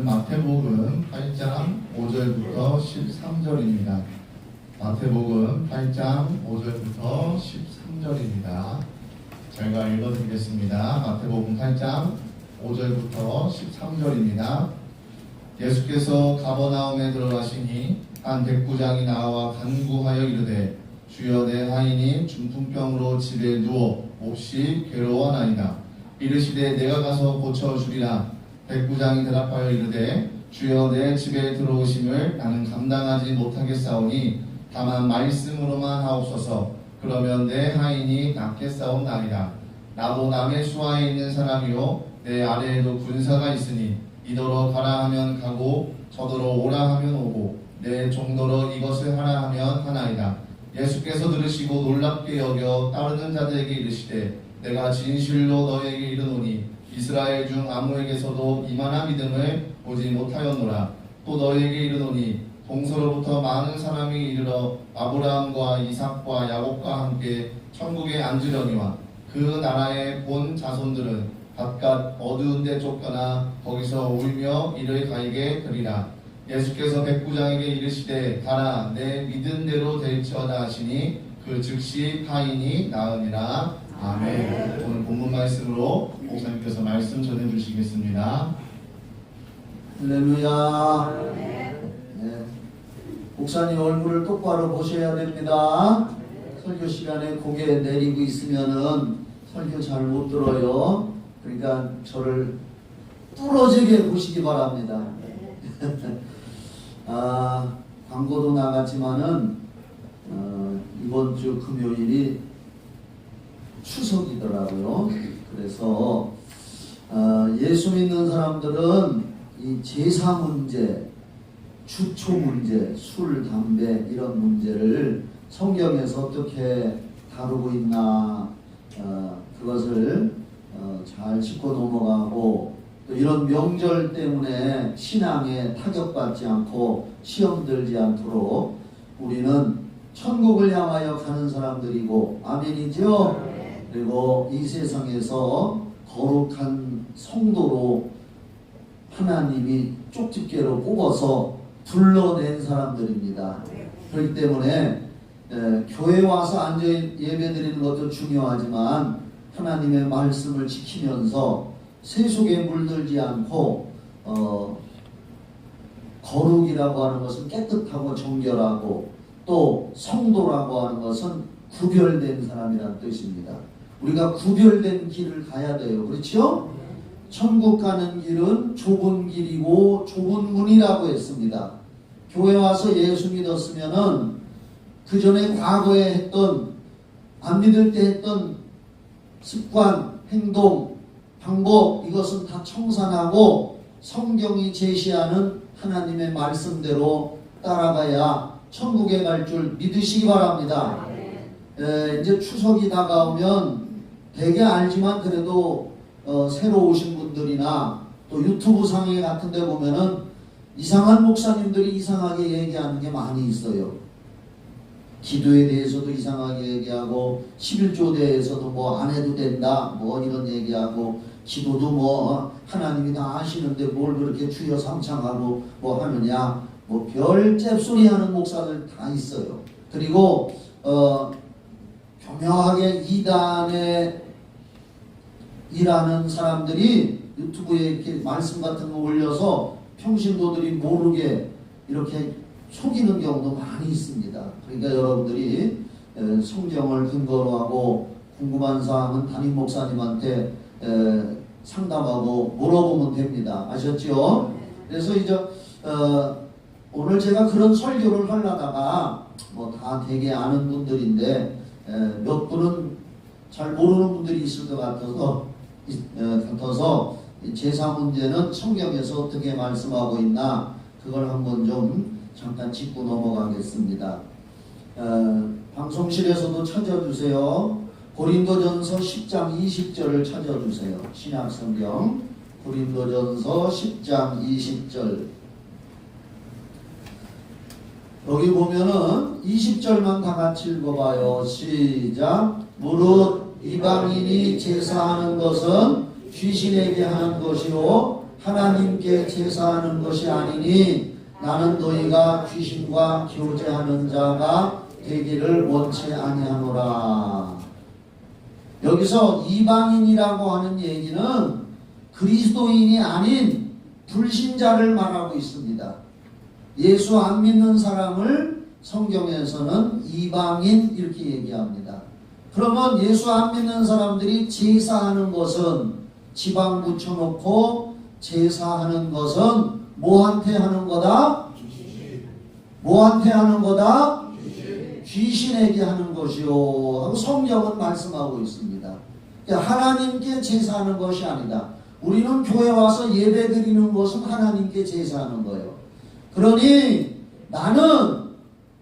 오늘 마태복음 8장 5절부터 13절입니다. 마태복음 8장 5절부터 13절입니다. 제가 읽어드리겠습니다. 마태복음 8장 5절부터 13절입니다. 예수께서 가버나움에 들어가시니 한 백부장이 나와 간구하여 이르되 주여 내 하인이 중풍병으로 집에 누워 몹시 괴로워하나이다. 이르시되 내가 가서 고쳐주리라. 백부장이 대답하여 이르되 주여 내 집에 들어오심을 나는 감당하지 못하겠사오니 다만 말씀으로만 하옵소서. 그러면 내 하인이 낫겠사옵나이다. 나도 남의 수하에 있는 사람이요 내 아래에도 군사가 있으니 이더러 가라 하면 가고 저더러 오라 하면 오고 내 종더러 이것을 하라 하면 하나이다. 예수께서 들으시고 놀랍게 여겨 따르는 자들에게 이르시되 내가 진실로 너에게 이르노니 이스라엘 중 아무에게서도 이만한 믿음을 보지 못하였노라. 또 너에게 이르노니 동서로부터 많은 사람이 이르러 아브라함과 이삭과 야곱과 함께 천국에 앉으려니와 그 나라의 본 자손들은 바깥 어두운 데 쫓겨나 거기서 울며 이를 가이게 되리라. 예수께서 백부장에게 이르시되 가라 내 믿은 대로 될지어다 하시니 그 즉시 하인이 나으니라. 아멘. 오늘 본문 말씀으로 목사님께서 말씀 전해주시겠습니다. 할렐루야. 네. 목사님 얼굴을 똑바로 보셔야 됩니다. 설교 시간에 고개 내리고 있으면은 설교 잘 못 들어요. 그러니까 저를 뚫어지게 보시기 바랍니다. 광고도 나갔지만은 이번 주 금요일이 추석이더라고요. 그래서 예수 믿는 사람들은 이 제사 문제, 주초 문제, 술, 담배 이런 문제를 성경에서 어떻게 다루고 있나 그것을 잘 짚고 넘어가고 또 이런 명절 때문에 신앙에 타격받지 않고 시험 들지 않도록 우리는 천국을 향하여 가는 사람들이고 아멘이죠? 그리고 이 세상에서 거룩한 성도로 하나님이 쪽집게로 뽑아서 불러낸 사람들입니다. 그렇기 때문에 교회 와서 앉아 예배드리는 것도 중요하지만 하나님의 말씀을 지키면서 세속에 물들지 않고 거룩이라고 하는 것은 깨끗하고 정결하고 또 성도라고 하는 것은 구별된 사람이라는 뜻입니다. 우리가 구별된 길을 가야 돼요. 그렇죠? 천국 가는 길은 좁은 길이고 좁은 문이라고 했습니다. 교회 와서 예수 믿었으면은 그 전에 과거에 했던 안 믿을 때 했던 습관, 행동, 방법 이것은 다 청산하고 성경이 제시하는 하나님의 말씀대로 따라가야 천국에 갈 줄 믿으시기 바랍니다. 이제 추석이 다가오면 되게 알지만 그래도 새로 오신 분들이나 또 유튜브 상에 같은 데 보면은 이상한 목사님들이 이상하게 얘기하는 게 많이 있어요. 기도에 대해서도 이상하게 얘기하고 11조 대해서도 뭐 안 해도 된다 뭐 이런 얘기하고 기도도 뭐 하나님이 다 아시는데 뭘 그렇게 주여 삼창하고 뭐 하느냐 뭐 별 잽소리 하는 목사들 다 있어요. 그리고 교묘하게 이단에 일하는 사람들이 유튜브에 이렇게 말씀 같은 거 올려서 평신도들이 모르게 이렇게 속이는 경우도 많이 있습니다. 그러니까 여러분들이 성경을 근거로 하고 궁금한 사항은 담임 목사님한테 상담하고 물어보면 됩니다. 아셨죠? 그래서 이제 오늘 제가 그런 설교를 하려다가 뭐 다 되게 아는 분들인데 몇 분은 잘 모르는 분들이 있을 것 같아서 제사 문제는 성경에서 어떻게 말씀하고 있나 그걸 한번 좀 잠깐 짚고 넘어가겠습니다. 방송실에서도 찾아주세요. 고린도전서 10장 20절을 찾아주세요. 신약성경 고린도전서 10장 20절 여기 보면은 20절만 다 같이 읽어봐요. 시작. 무릇 이방인이 제사하는 것은 귀신에게 하는 것이요 하나님께 제사하는 것이 아니니 나는 너희가 귀신과 교제하는 자가 되기를 원치 아니하노라. 여기서 이방인이라고 하는 얘기는 그리스도인이 아닌 불신자를 말하고 있습니다. 예수 안 믿는 사람을 성경에서는 이방인 이렇게 얘기합니다. 그러면 예수 안 믿는 사람들이 제사하는 것은 지방 붙여놓고 제사하는 것은 뭐한테 하는 거다? 뭐한테 하는 거다? 귀신에게 하는 것이요 하고 성경은 말씀하고 있습니다. 하나님께 제사하는 것이 아니다. 우리는 교회 와서 예배 드리는 것은 하나님께 제사하는 거예요. 그러니 나는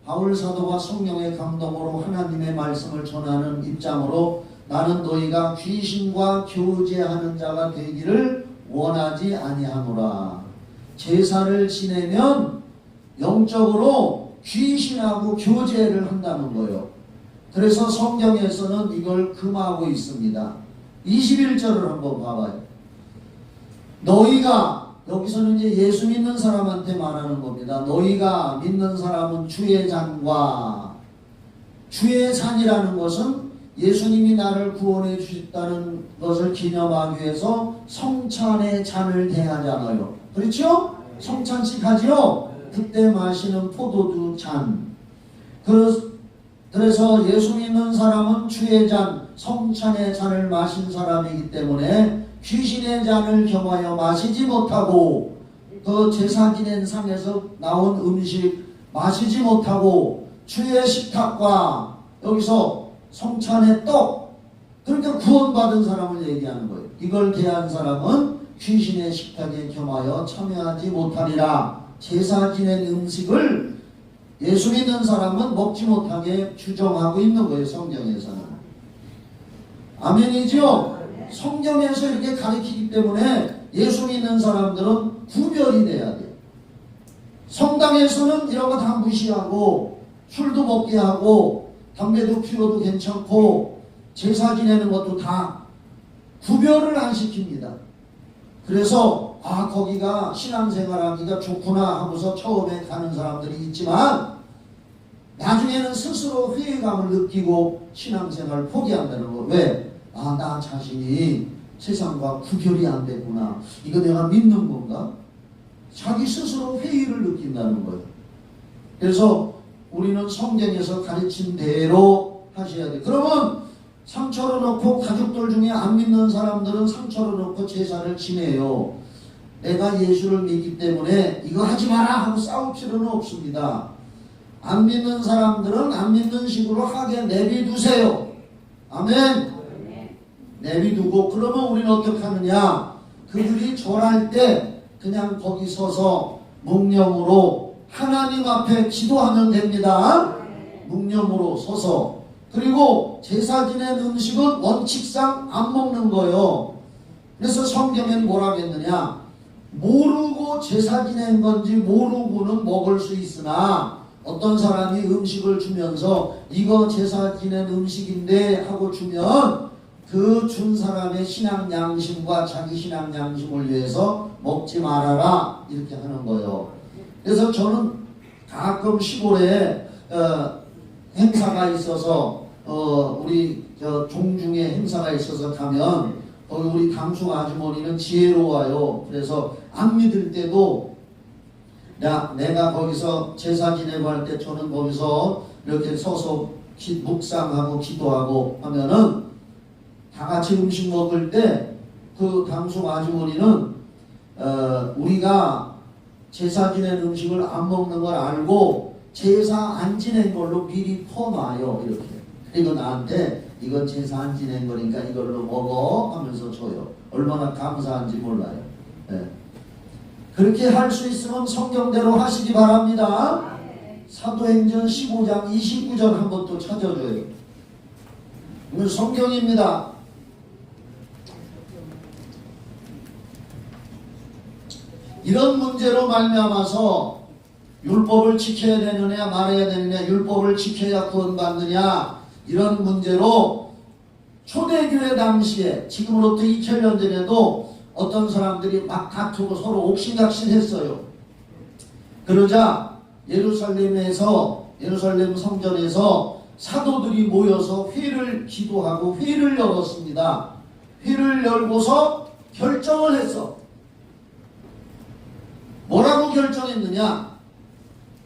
바울 사도가 성령의 감동으로 하나님의 말씀을 전하는 입장으로 나는 너희가 귀신과 교제하는 자가 되기를 원하지 아니하노라. 제사를 지내면 영적으로 귀신하고 교제를 한다는 거예요. 그래서 성경에서는 이걸 금하고 있습니다. 21절을 한번 봐봐요. 너희가, 여기서는 이제 예수 믿는 사람한테 말하는 겁니다. 너희가 믿는 사람은 주의 잔과, 주의 잔이라는 것은 예수님이 나를 구원해 주셨다는 것을 기념하기 위해서 성찬의 잔을 대하잖아요. 그렇죠? 성찬식 하지요? 그때 마시는 포도주 잔. 그래서 예수 믿는 사람은 주의 잔, 성찬의 잔을 마신 사람이기 때문에 귀신의 잔을 겸하여 마시지 못하고 그 제사 지낸 상에서 나온 음식 마시지 못하고 주의 식탁과 여기서 성찬의 떡, 그러니까 구원받은 사람을 얘기하는 거예요. 이걸 대한 사람은 귀신의 식탁에 겸하여 참여하지 못하리라. 제사 지낸 음식을 예수 믿는 사람은 먹지 못하게 규정하고 있는 거예요. 성경에서는. 아멘이죠? 성경에서 이렇게 가르치기 때문에 예수 믿는 사람들은 구별이 돼야 돼요. 성당에서는 이런 거 다 무시하고 술도 먹게 하고 담배도 피워도 괜찮고 제사 지내는 것도 다 구별을 안 시킵니다. 그래서 거기가 신앙생활하기가 좋구나 하고서 처음에 가는 사람들이 있지만 나중에는 스스로 회의감을 느끼고 신앙생활을 포기한다는 거. 왜? 나 자신이 세상과 구별이 안 됐구나. 이거 내가 믿는 건가? 자기 스스로 회의를 느낀다는 거예요. 그래서 우리는 성경에서 가르친 대로 하셔야 돼. 그러면 상처로 놓고 가족들 중에 안 믿는 사람들은 상처로 놓고 제사를 지내요. 내가 예수를 믿기 때문에 이거 하지 마라 하고 싸울 필요는 없습니다. 안 믿는 사람들은 안 믿는 식으로 하게 내비두세요. 아멘. 내비두고 그러면 우리는 어떻게 하느냐? 그들이 절할 때 그냥 거기 서서 묵념으로 하나님 앞에 기도하면 됩니다. 묵념으로 서서. 그리고 제사 지낸 음식은 원칙상 안 먹는 거예요. 그래서 성경엔 뭐라고 했느냐? 모르고 제사 지낸 건지 모르고는 먹을 수 있으나 어떤 사람이 음식을 주면서 이거 제사 지낸 음식인데 하고 주면 그 준 사람의 신앙 양심과 자기 신앙 양심을 위해서 먹지 말아라 이렇게 하는 거예요. 그래서 저는 가끔 시골에 행사가 있어서 우리 종중에 행사가 있어서 가면 거기 우리 당숙 아주머니는 지혜로워요. 그래서 안 믿을 때도 내가 거기서 제사 지내고 할 때 저는 거기서 이렇게 서서 묵상하고 기도하고 하면은 다 같이 음식 먹을 때 그 당숙 아주머니는 우리가 제사 지낸 음식을 안 먹는 걸 알고 제사 안 지낸 걸로 미리 퍼놔요. 이렇게. 그리고 나한테 이건 제사 안 지낸 거니까 이걸로 먹어 하면서 줘요. 얼마나 감사한지 몰라요. 네. 그렇게 할 수 있으면 성경대로 하시기 바랍니다. 사도행전 15장 29절 한번 또 찾아줘요. 이건 성경입니다. 이런 문제로 말미암아서 율법을 지켜야 되느냐 말아야 되느냐, 율법을 지켜야 구원받느냐, 이런 문제로 초대교회 당시에 지금으로부터 2000년 전에도 어떤 사람들이 막 다투고 서로 옥신각신했어요. 그러자 예루살렘 성전에서 사도들이 모여서 회를 기도하고 회를 열었습니다. 회를 열고서 결정을 했어. 뭐라고 결정했느냐?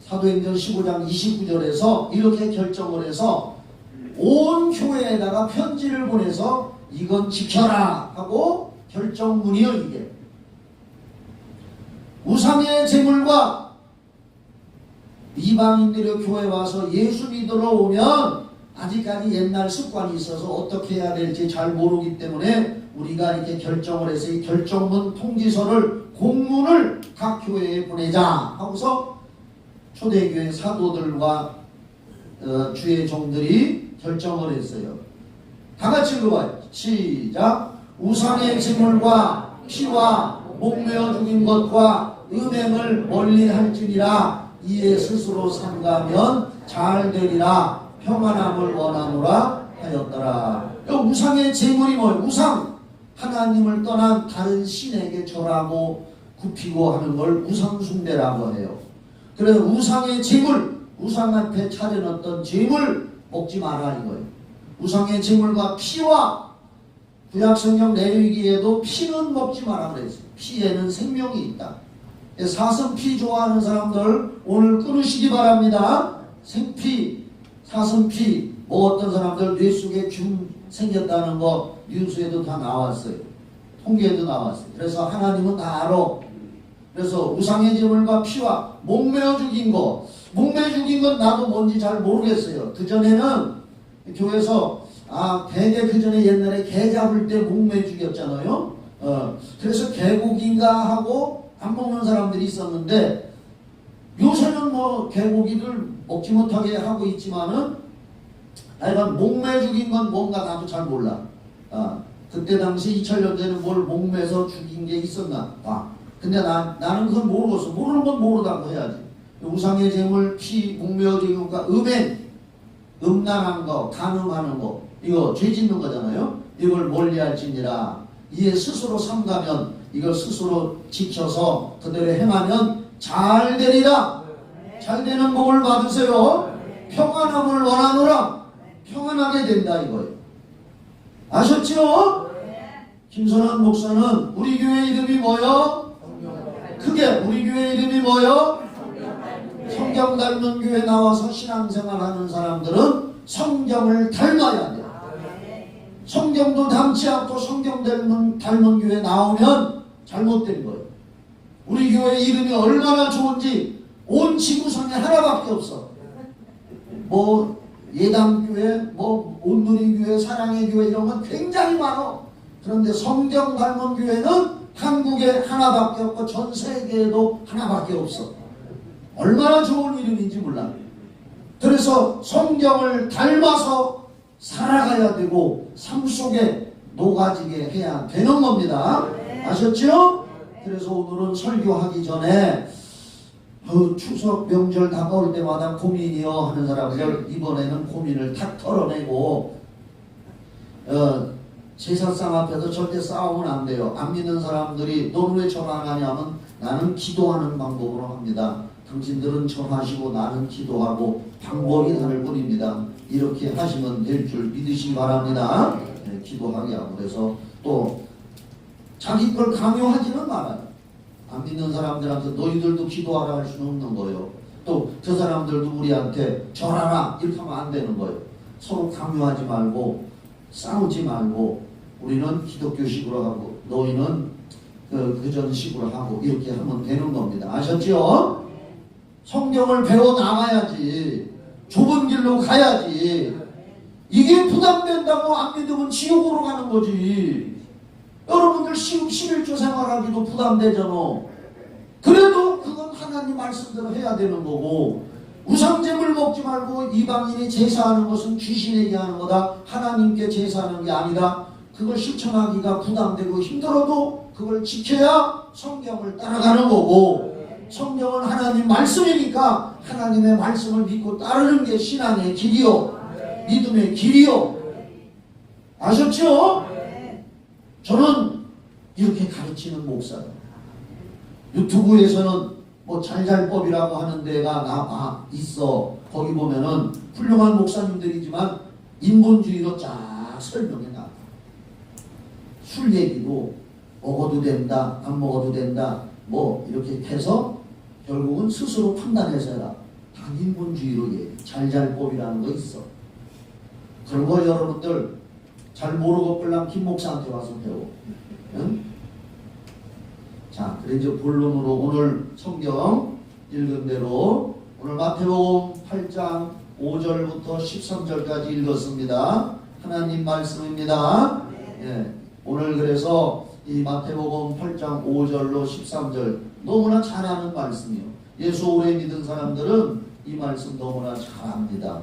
사도행전 15장 29절에서 이렇게 결정을 해서 온 교회에다가 편지를 보내서 이건 지켜라 하고 결정문이요 이게. 우상의 제물과 이방인들의 교회 와서 예수 믿으러 오면 아직까지 옛날 습관이 있어서 어떻게 해야 될지 잘 모르기 때문에 우리가 이렇게 결정을 해서 이 결정문 통지서를 공문을 각 교회에 보내자 하고서 초대교회 사도들과 주의 종들이 결정을 했어요. 다 같이 읽어봐요. 시작. 우상의 제물과 피와 목매어 죽인 것과 음행을 멀리 할지니라. 이에 스스로 삼가면 잘 되리라. 평안함을 원하노라 하였더라. 우상의 제물이 뭐예요? 우상. 하나님을 떠난 다른 신에게 절하고 굽히고 하는 걸 우상숭배라고 해요. 그래서 우상의 제물, 우상 앞에 차려놨던 제물 먹지 마라 이거예요. 우상의 제물과 피와 구약성경 레위기에도 피는 먹지 마라 그랬어요. 피에는 생명이 있다. 사슴피 좋아하는 사람들 오늘 끊으시기 바랍니다. 생피, 사슴피 먹었던 사람들 뇌 속에 균 생겼다는 거 뉴스에도 다 나왔어요. 통계에도 나왔어요. 그래서 하나님은 다 알아. 그래서 우상의 제물과 피와 목매어 죽인 거, 목매어 죽인 건 나도 뭔지 잘 모르겠어요. 그전에는 교회에서 대개 그전에 옛날에 개 잡을 때 목매어 죽였잖아요. 그래서 개고기인가 하고 안 먹는 사람들이 있었는데 요새는 뭐 개고기를 먹지 못하게 하고 있지만은 하여간 목매 죽인 건 뭔가 나도 잘 몰라. 그때 당시 2000년 전에 뭘 목매서 죽인 게 있었나 봐. 근데 나는 그걸 모르겠어. 모르는 건 모르다고 해야지. 우상의 제물, 피, 목매어 죽인 것과 음행, 음란한 거, 간음하는 거 이거 죄 짓는 거잖아요. 이걸 멀리할지니라. 이에 스스로 삼가면 이걸 스스로 지켜서 그대로 행하면 잘 되리라. 잘 되는 복을 받으세요. 평안함을 원하노라. 평안하게 된다 이거예요. 아셨죠? 김선한 목사는 우리 교회 이름이 뭐요? 크게 우리 교회 이름이 뭐요? 성경 닮은 교회 나와서 신앙생활하는 사람들은 성경을 닮아야 돼요. 성경도 닮지 않고 성경 닮은 교회 나오면 잘못된 거예요. 우리 교회 이름이 얼마나 좋은지 온 지구상에 하나밖에 없어. 뭐 예담교회, 뭐 온누리교회, 사랑의 교회 이런 건 굉장히 많아. 그런데 성경 닮은 교회는 한국에 하나밖에 없고 전 세계에도 하나밖에 없어. 얼마나 좋은 이름인지 몰라. 그래서 성경을 닮아서 살아가야 되고 삶 속에 녹아지게 해야 되는 겁니다. 아셨죠? 그래서 오늘은 설교하기 전에 추석 명절 다가올 때마다 고민이요 하는 사람들 이번에는 고민을 탁 털어내고 제사상 앞에서 절대 싸우면 안 돼요. 안 믿는 사람들이 너는 왜 절 안 하냐면 나는 기도하는 방법으로 합니다. 당신들은 절하시고 나는 기도하고 방법이 다를 뿐입니다. 이렇게 하시면 될 줄 믿으시기 바랍니다. 네, 기도하게 하고 그래서 또 자기 걸 강요하지는 말아요. 안 믿는 사람들한테 너희들도 기도하라 할 수는 없는 거예요. 또 저 사람들도 우리한테 절하라 이렇게 하면 안 되는 거예요. 서로 강요하지 말고 싸우지 말고 우리는 기독교식으로 하고 너희는 그전식으로 하고 이렇게 하면 되는 겁니다. 아셨죠? 성경을 배워 나가야지. 좁은 길로 가야지. 이게 부담된다고 안 믿으면 지옥으로 가는 거지. 여러분들 시국 11조 생활하기도 부담되잖아. 그래도 그건 하나님 말씀대로 해야 되는 거고 우상제물 먹지 말고 이방인이 제사하는 것은 귀신에게 하는 거다. 하나님께 제사하는 게 아니다. 그걸 실천하기가 부담되고 힘들어도 그걸 지켜야 성경을 따라가는 거고 성경은 하나님 말씀이니까 하나님의 말씀을 믿고 따르는 게 신앙의 길이요. 믿음의 길이요. 아셨죠? 저는 이렇게 가르치는 목사예요. 유튜브에서는 뭐 잘잘법이라고 하는 데가 있어. 거기 보면은 훌륭한 목사님들이지만 인본주의로 쫙 설명해 놔. 술 얘기도 먹어도 된다, 안 먹어도 된다, 뭐 이렇게 해서 결국은 스스로 판단해서 해라. 다 인본주의로 얘기해. 잘잘법이라는 거 있어. 그런 거 여러분들 잘 모르고 끌랑 김 목사한테 와서 배워. 응? 자, 그래 이제 본론으로 오늘 성경 읽은 대로 오늘 마태복음 8장 5절부터 13절까지 읽었습니다. 하나님 말씀입니다. 예, 오늘 그래서 이 마태복음 8장 5절로 13절 너무나 잘 아는 말씀이요. 예수 오래 믿은 사람들은 이 말씀 너무나 잘 압니다.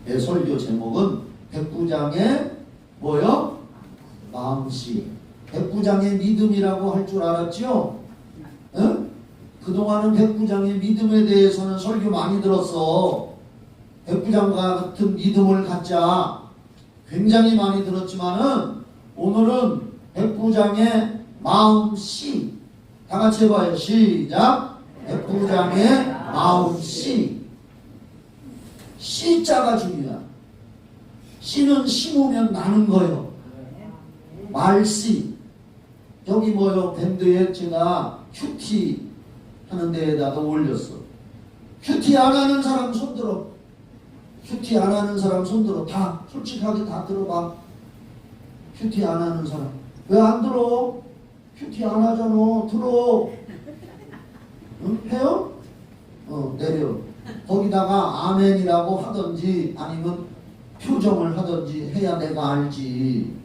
예, 설교 제목은 백부장의 뭐요? 마음씨. 백부장의 믿음이라고 할 줄 알았죠? 응? 그동안은 백부장의 믿음에 대해서는 설교 많이 들었어. 백부장과 같은 믿음을 갖자 굉장히 많이 들었지만은 오늘은 백부장의 마음씨. 다 같이 해봐요. 시작. 백부장의 마음씨. 씨자가 중요해. 씨는 심으면 나는 거예요. 말씨. 여기 뭐요? 밴드에 제가 큐티 하는 데에다가 올렸어. 큐티 안 하는 사람 손들어. 큐티 안 하는 사람 손들어. 다 솔직하게 다 들어봐. 큐티 안 하는 사람. 왜 안 들어? 큐티 안 하잖아. 들어. 응? 해요? 내려. 거기다가 아멘이라고 하든지 아니면 표정을 하든지 해야 내가 알지.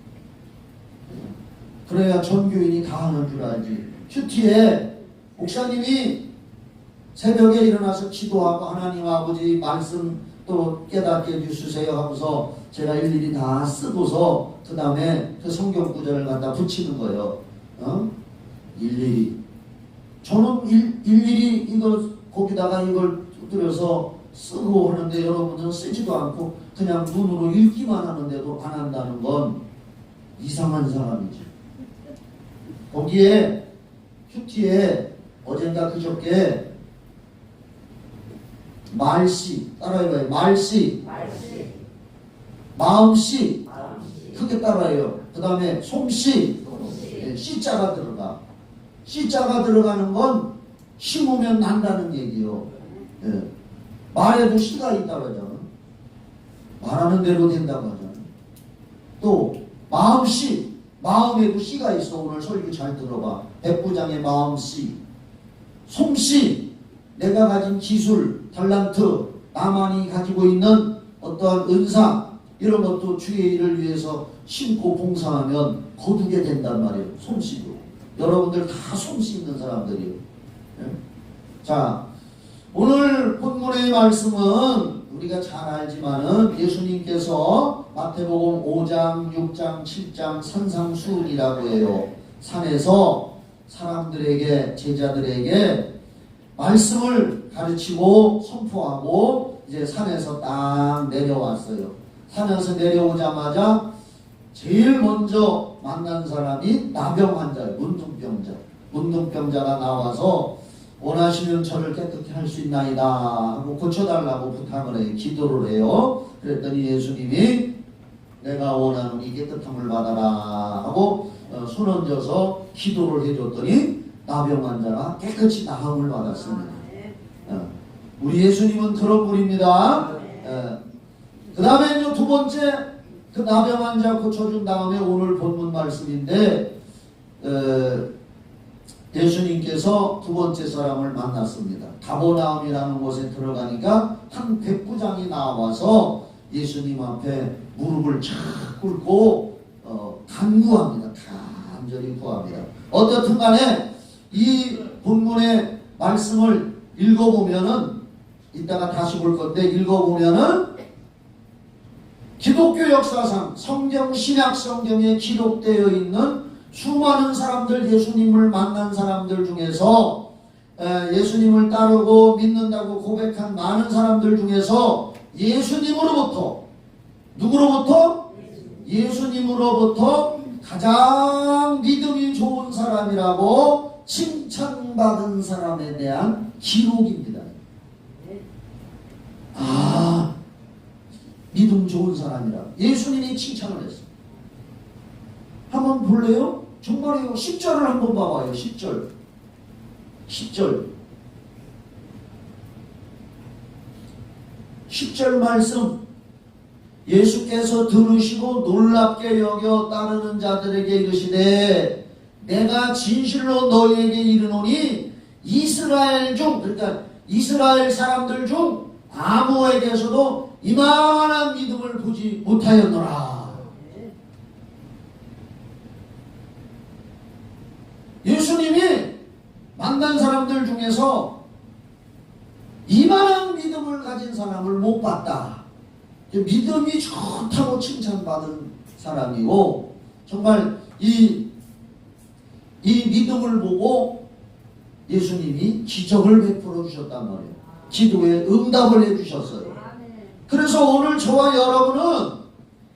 그래야 전교인이 다 하는 줄 알지. 큐티에 목사님이 새벽에 일어나서 기도하고 하나님 아버지 말씀 또 깨닫게 해주세요 하고서 제가 일일이 다 쓰고서 그 다음에 그 성경 구절을 갖다 붙이는 거예요. 일일이. 저는 일일이 이걸 거기다가 이걸 들여서 쓰고 하는데 여러분들은 쓰지도 않고 그냥 눈으로 읽기만 하는데도 안 한다는 건 이상한 사람이지. 거기에 큐티에 어젠가 그저께 말씨 따라해봐요. 말씨, 마음씨 크게 따라해요. 그 다음에 솜씨, 씨자가 들어가. 씨자가 들어가는 건 심으면 난다는 얘기요. 예. 말에도 씨가 있다고 하잖아. 말하는 대로 된다고 하잖아. 또 마음씨, 마음에도 씨가 있어. 오늘 설교 잘 들어봐. 백부장의 마음씨. 솜씨, 내가 가진 기술, 탤런트, 나만이 가지고 있는 어떠한 은사 이런 것도 주의 일을 위해서 심고 봉사하면 거두게 된단 말이에요. 솜씨도. 여러분들 다 솜씨 있는 사람들이에요. 예? 자, 오늘 본문의 말씀은 우리가 잘 알지만은 예수님께서 마태복음 5장, 6장, 7장 산상수훈이라고 해요. 산에서 사람들에게, 제자들에게 말씀을 가르치고 선포하고 이제 산에서 딱 내려왔어요. 산에서 내려오자마자 제일 먼저 만난 사람이 나병 환자예요. 문둥병자. 문둥병자가 나와서 원하시면 저를 깨끗게 할 수 있나이다 하고 고쳐달라고 부탁을 해요. 기도를 해요. 그랬더니 예수님이 내가 원하는 이 깨끗함을 받아라 하고 손 얹어서 기도를 해줬더니 나병 환자가 깨끗이 나음을 받았습니다. 우리 예수님은 그런 분입니다. 그 다음에 이제 두 번째 그 나병 환자 고쳐준 다음에 오늘 본문 말씀인데 예수님께서 두 번째 사람을 만났습니다. 가버나움이라는 곳에 들어가니까 한 백부장이 나와서 예수님 앞에 무릎을 착 꿇고 간구합니다. 간절히 구합니다. 어떻든 간에 이 본문의 말씀을 읽어보면은 이따가 다시 볼 건데 읽어보면은 기독교 역사상 성경 신약 성경에 기록되어 있는 수많은 사람들, 예수님을 만난 사람들 중에서 예수님을 따르고 믿는다고 고백한 많은 사람들 중에서 예수님으로부터 누구로부터? 예수님으로부터 가장 믿음이 좋은 사람이라고 칭찬받은 사람에 대한 기록입니다. 아, 믿음 좋은 사람이라 예수님이 칭찬을 했어요. 한번 볼래요? 정말이요. 10절을 한번 봐봐요. 10절. 10절 말씀. 예수께서 들으시고 놀랍게 여겨 따르는 자들에게 이르시되 내가 진실로 너희에게 이르노니 이스라엘 중, 그러니까 이스라엘 사람들 중 아무에게서도 이만한 믿음을 보지 못하였노라. 예수님이 만난 사람들 중에서 이만한 믿음을 가진 사람을 못 봤다. 믿음이 좋다고 칭찬받은 사람이고, 정말 이 믿음을 보고 예수님이 기적을 베풀어 주셨단 말이에요. 기도에 응답을 해주셨어요. 그래서 오늘 저와 여러분은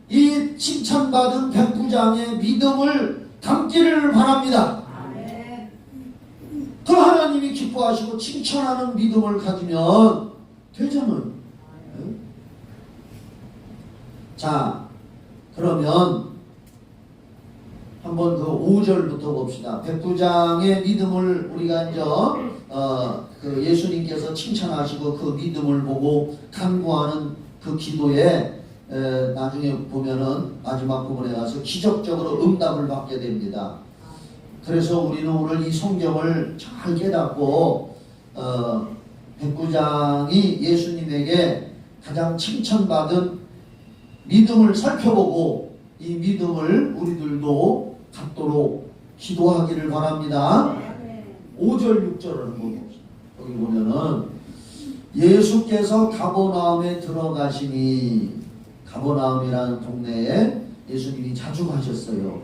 이 칭찬받은 백부장의 믿음을 담기를 바랍니다. 그 하나님이 기뻐하시고 칭찬하는 믿음을 가지면 되잖아요. 자, 그러면 한번 그 5절부터 봅시다. 백부장의 믿음을 우리가 이제 그 예수님께서 칭찬하시고 그 믿음을 보고 간구하는 그 기도에 나중에 보면은 마지막 부분에 가서 기적적으로 응답을 받게 됩니다. 그래서 우리는 오늘 이 성경을 잘 깨닫고 백부장이 예수님에게 가장 칭찬받은 믿음을 살펴보고 이 믿음을 우리들도 갖도록 기도하기를 바랍니다. 5절 6절을 한번 봅시다. 여기 보면은 예수께서 가버나움에 들어가시니, 가버나움이라는 동네에 예수님이 자주 가셨어요.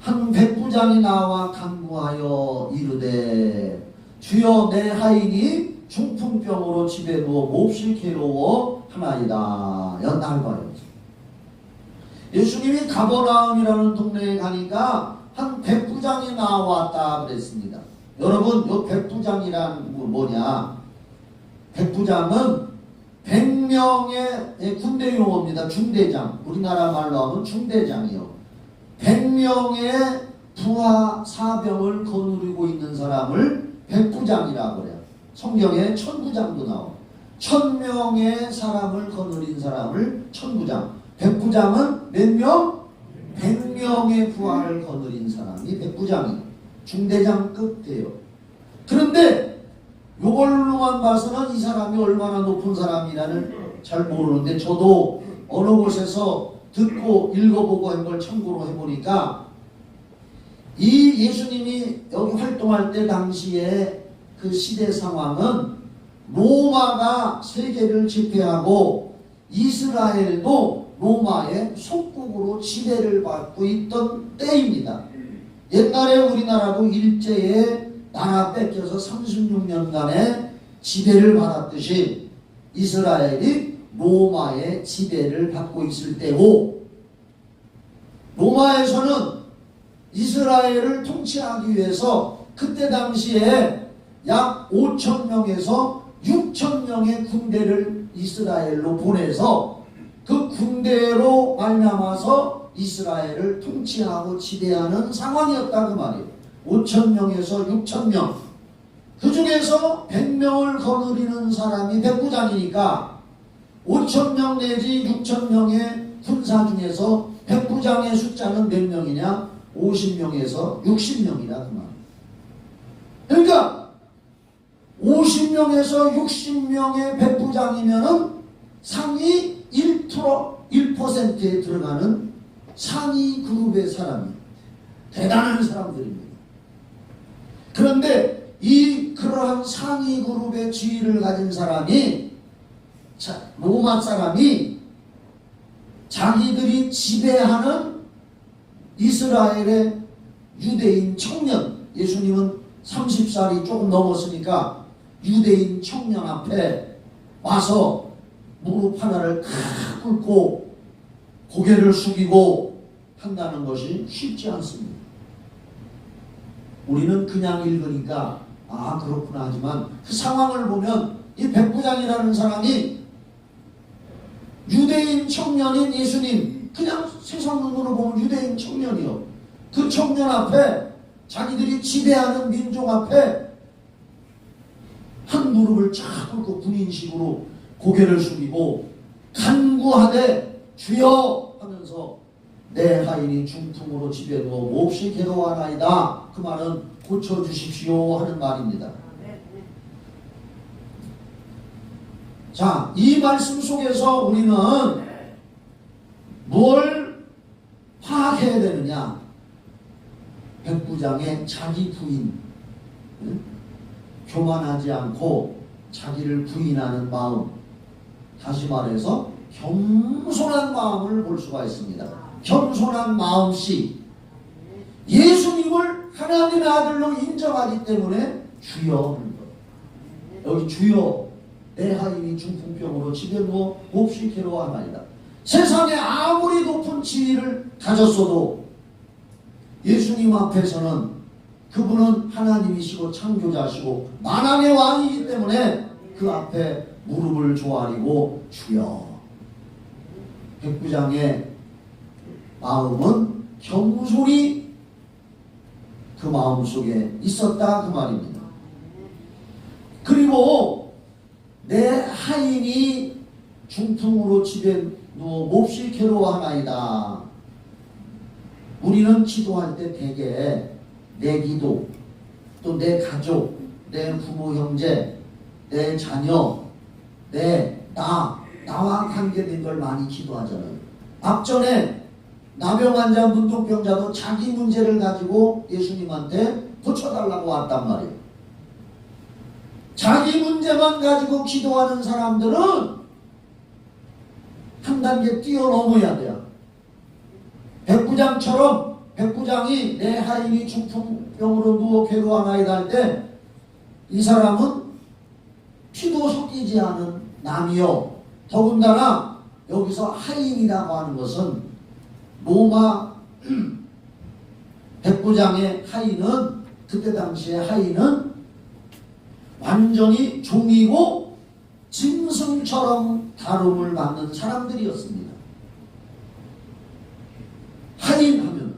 한 백부장이 나와 간구하여 이르되 주여 내 하인이 중풍병으로 집에 누워 몹시 괴로워 하나이다. 연날봐요. 예수님이 가버나움이라는 동네에 가니까 한 백부장이 나왔다 그랬습니다. 여러분, 이 백부장이란 뭐냐? 백부장은 100명의 군대 용어입니다. 중대장. 우리나라 말로 하면 중대장이요. 100명의 부하 사병을 거느리고 있는 사람을 백부장이라고 그래요. 성경에 천부장도 나와요. 1000명의 사람을 거느린 사람을 천부장. 백부장은 몇 명? 100명의 부하를 거느린 사람이 백부장이 중대장급 돼요. 그런데 이걸로만 봐서는 이 사람이 얼마나 높은 사람이라는 잘 모르는데, 저도 어느 곳에서 듣고 읽어보고 한 걸 참고로 해보니까 이 예수님이 여기 활동할 때 당시에 그 시대 상황은 로마가 세계를 지배하고 이스라엘도 로마의 속국으로 지배를 받고 있던 때입니다. 옛날에 우리나라도 일제에 나라 뺏겨서 36년간의 지배를 받았듯이 이스라엘이 로마의 지배를 받고 있을 때고, 로마에서는 이스라엘을 통치하기 위해서 그때 당시에 약 5,000명에서 6,000명의 군대를 이스라엘로 보내서 그 군대로 말미암아서 이스라엘을 통치하고 지배하는 상황이었다 그 말이에요. 5,000명에서 6,000명. 그 중에서 100명을 거느리는 사람이 백부장이니까 5,000명 내지 6,000명의 군사 중에서 백부장의 숫자는 몇 명이냐? 50명에서 60명이다 그 말이에요. 그러니까 50명에서 60명의 백부장이면은 상위 1%에 들어가는 상위 그룹의 사람이 대단한 사람들입니다. 그런데 그러한 상위 그룹의 지위를 가진 사람이, 로마 사람이 자기들이 지배하는 이스라엘의 유대인 청년, 예수님은 30살이 조금 넘었으니까 유대인 청년 앞에 와서 무릎 하나를 꿇고 고개를 숙이고 한다는 것이 쉽지 않습니다. 우리는 그냥 읽으니까 아 그렇구나 하지만 그 상황을 보면 이 백부장이라는 사람이 유대인 청년인 예수님, 그냥 세상 눈으로 보면 유대인 청년이요. 그 청년 앞에 자기들이 지배하는 민족 앞에 한 무릎을 쫙 꿇고 군인식으로 고개를 숙이고 간구하되 주여 하면서 내 하인이 중풍으로 집에 누워 몹시 괴로워하나이다. 그 말은 고쳐주십시오 하는 말입니다. 자, 이 말씀 속에서 우리는 뭘 파악해야 되느냐? 백부장의 자기 부인, 교만하지 않고 자기를 부인하는 마음, 다시 말해서 겸손한 마음을 볼 수가 있습니다. 겸손한 마음씨, 예수님을 하나님의 아들로 인정하기 때문에 주여 하는 것. 여기 주여, 내 하인이 중풍병으로 집에 누워 몹시 괴로워하나이다. 세상에 아무리 높은 지위를 가졌어도 예수님 앞에서는 그분은 하나님이시고 창조자시고 만왕의 왕이기 때문에 그 앞에 무릎을 조아리고 주여. 백부장의 마음은 겸손히 그 마음속에 있었다 그 말입니다. 그리고 내 하인이 중풍으로 집에 누워 몹시 괴로워하나이다. 우리는 기도할 때 대개 내 기도, 또 내 가족, 내 부모 형제, 내 자녀, 나와 관계된 걸 많이 기도하잖아요. 앞전에 나병 환자, 문둥병자도 자기 문제를 가지고 예수님한테 고쳐달라고 왔단 말이에요. 자기 문제만 가지고 기도하는 사람들은 한 단계 뛰어넘어야 돼요. 백부장처럼 백부장이 내 하인이 중풍병으로 누워 괴로워하나이다 할 때 이 사람은 피도 섞이지 않은 남이요. 더군다나 여기서 하인이라고 하는 것은 로마 백부장의 하인은 그때 당시에 하인은 완전히 종이고 짐승처럼 다름을 받는 사람들이었습니다. 하인하면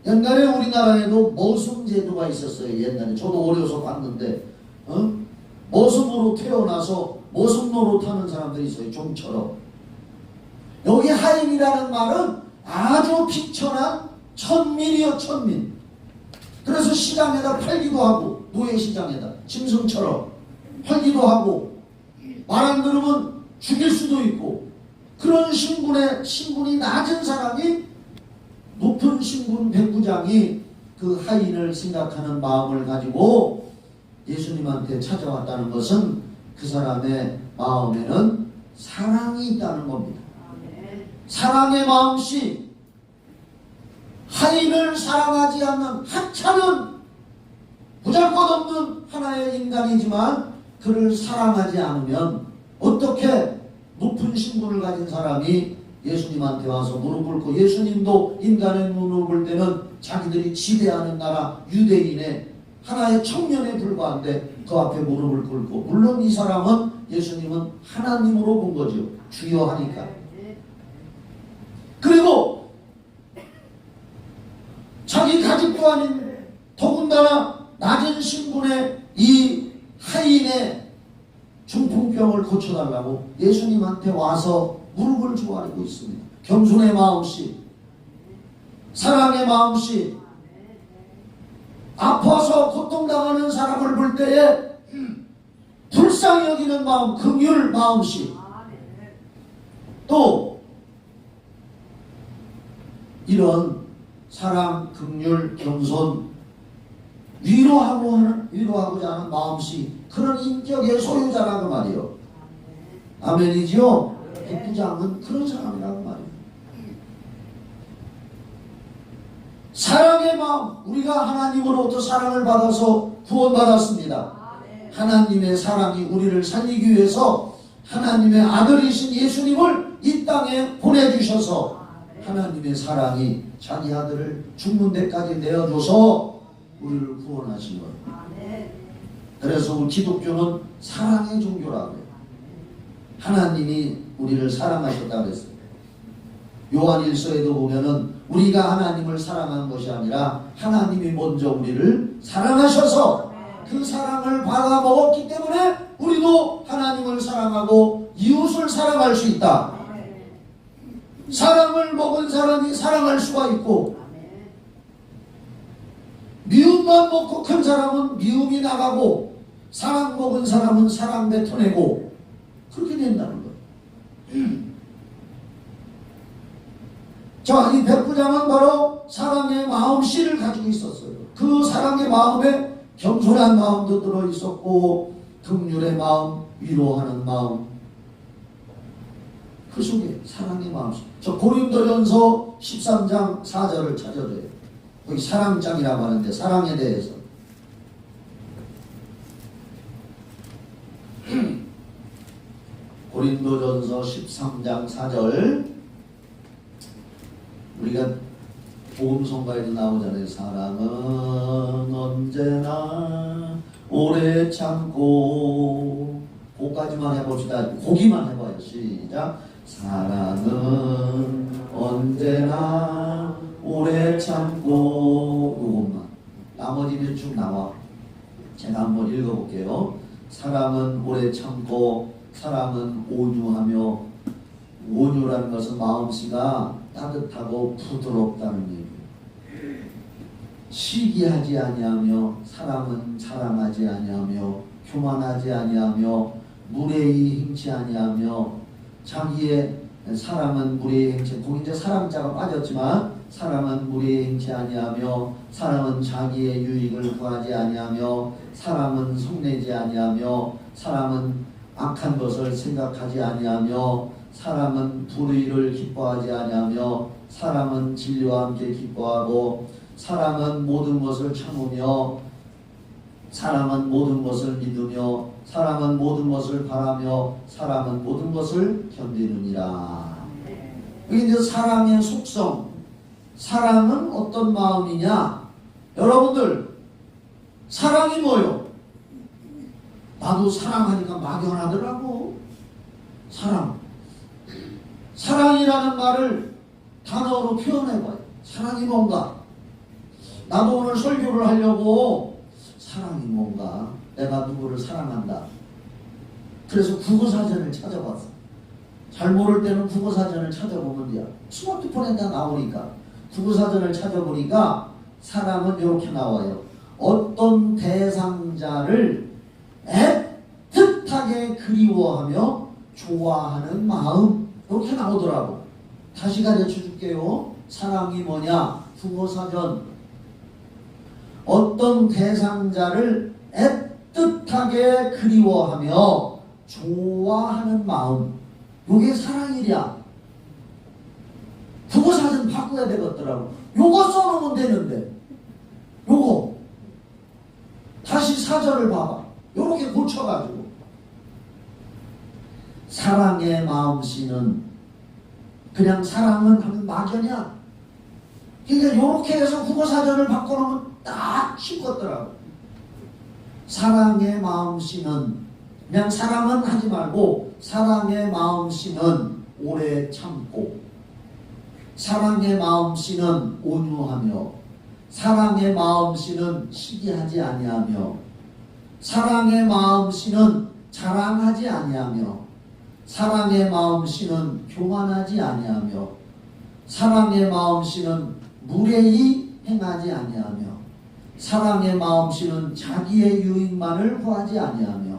옛날에 우리나라에도 머슴 제도가 있었어요. 옛날에 저도 어려서 봤는데 머슴으로 태어나서 머슴 노릇하는 사람들이 있어요. 좀처럼. 여기 하인이라는 말은 아주 비천한 천민이요. 천민. 그래서 시장에다 팔기도 하고 노예시장에다 짐승처럼 팔기도 하고 말 안 들으면 죽일 수도 있고 그런 신분이 낮은 사람이 높은 신분 백부장이 그 하인을 생각하는 마음을 가지고 예수님한테 찾아왔다는 것은 그 사람의 마음에는 사랑이 있다는 겁니다. 사랑의 마음씨, 하인을 사랑하지 않는 하찮은 보잘것없는 하나의 인간이지만 그를 사랑하지 않으면 어떻게 높은 신분을 가진 사람이 예수님한테 와서 무릎 꿇고, 예수님도 인간의 무릎을 꿇을 때는 자기들이 지배하는 나라 유대인의 하나의 청년에 불과한데 그 앞에 무릎을 꿇고, 물론 이 사람은 예수님은 하나님으로 본 거죠. 주여 하니까. 그리고 자기 가족도 아닌 더군다나 낮은 신분의 이 하인의 중풍병을 고쳐달라고 예수님한테 와서 무릎을 조아리고 있습니다. 겸손의 마음씨, 사랑의 마음씨, 아파서 고통당하는 사람을 볼 때에 불쌍히 여기는 마음, 긍휼 마음씨, 또 이런 사랑, 긍휼, 겸손, 위로하고자 하는 마음씨, 그런 인격의 소유자라고 말이요. 아멘이지요? 백부장은 그런 사람이라고 말이에요. 사랑의 마음, 우리가 하나님으로부터 사랑을 받아서 구원받았습니다. 하나님의 사랑이 우리를 살리기 위해서 하나님의 아들이신 예수님을 이 땅에 보내주셔서 하나님의 사랑이 자기 아들을 죽는 데까지 내어줘서 우리를 구원하신 거예요. 그래서 우리 기독교는 사랑의 종교라고 해요. 하나님이 우리를 사랑하셨다고 했어요. 요한일서에도 보면은 우리가 하나님을 사랑한 것이 아니라 하나님이 먼저 우리를 사랑하셔서 그 사랑을 받아먹었기 때문에 우리도 하나님을 사랑하고 이웃을 사랑할 수 있다. 사랑을 먹은 사람이 사랑할 수가 있고, 미움만 먹고 큰 사람은 미움이 나가고, 사랑 먹은 사람은 사랑 뱉어내고, 그렇게 된다는 거예요. 자, 이 백부장은 바로 사랑의 마음씨를 가지고 있었어요. 그 사랑의 마음에 겸손한 마음도 들어있었고, 긍휼의 마음, 위로하는 마음, 그 속에 사랑의 마음씨. 저 고린도전서 13장 4절을 찾아줘요. 거기 사랑장이라고 하는데, 사랑에 대해서 고린도전서 13장 4절, 우리가 복음성가에도 나오잖아요. 사랑은 언제나 오래 참고, 고까지만 해봅시다. 고기만 해봐요. 시작. 사랑은 언제나 오래 참고, 요것만. 나머지는 쭉 나와. 제가 한번 읽어볼게요. 사랑은 오래 참고, 사랑은 온유하며, 온유라는 것은 마음씨가 따뜻하고 부드럽다는 얘기예요. 시기하지 아니하며, 사랑은 자랑하지 아니하며, 교만하지 아니하며, 무례히 행치 아니하며, 자기의 사랑은 무례히 행치, 거기 이제 사랑자가 빠졌지만, 사랑은 무례히 행치 아니하며, 사랑은 자기의 유익을 구하지 아니하며, 사랑은 성내지 아니하며, 사랑은 악한 것을 생각하지 아니하며, 사랑은 불의를 기뻐하지 아니하며, 사랑은 진리와 함께 기뻐하고, 사랑은 모든 것을 참으며, 사랑은 모든 것을 믿으며, 사랑은 모든 것을 바라며, 사랑은 모든 것을 견디느니라. 이게 이제 사랑의 속성. 사랑은 어떤 마음이냐? 여러분들, 사랑이 뭐요? 나도 사랑하니까 막연하더라고. 사랑. 사랑이라는 말을 단어로 표현해봐요. 사랑이 뭔가? 나도 오늘 설교를 하려고 사랑이 뭔가? 내가 누구를 사랑한다. 그래서 국어사전을 찾아봤어. 잘 모를 때는 국어사전을 찾아보면 돼요. 스마트폰에 다 나오니까. 국어사전을 찾아보니까 사랑은 이렇게 나와요. 어떤 대상자를 애틋하게 그리워하며 좋아하는 마음, 이렇게 나오더라고. 다시 가르쳐 줄게요. 사랑이 뭐냐? 국어사전. 어떤 대상자를 애틋하게 그리워하며 좋아하는 마음, 요게 사랑이랴. 국어사전 바꿔야 되겠더라고. 요거 써놓으면 되는데, 요거 다시 사전을 봐봐. 요렇게 고쳐가지고. 사랑의 마음씨는 그냥 사랑은 하면 막연이야. 그러니까 요렇게 해서 국어사전을 바꿔놓으면 딱 쉽겠더라고. 사랑의 마음씨는 그냥 사랑은 하지 말고, 사랑의 마음씨는 오래 참고, 사랑의 마음씨는 온유하며, 사랑의 마음씨는 시기하지 아니하며, 사랑의 마음씨는 자랑하지 아니하며, 사랑의 마음씨는 교만하지 아니하며, 사랑의 마음씨는 무례히 행하지 아니하며, 사랑의 마음씨는 자기의 유익만을 구하지 아니하며,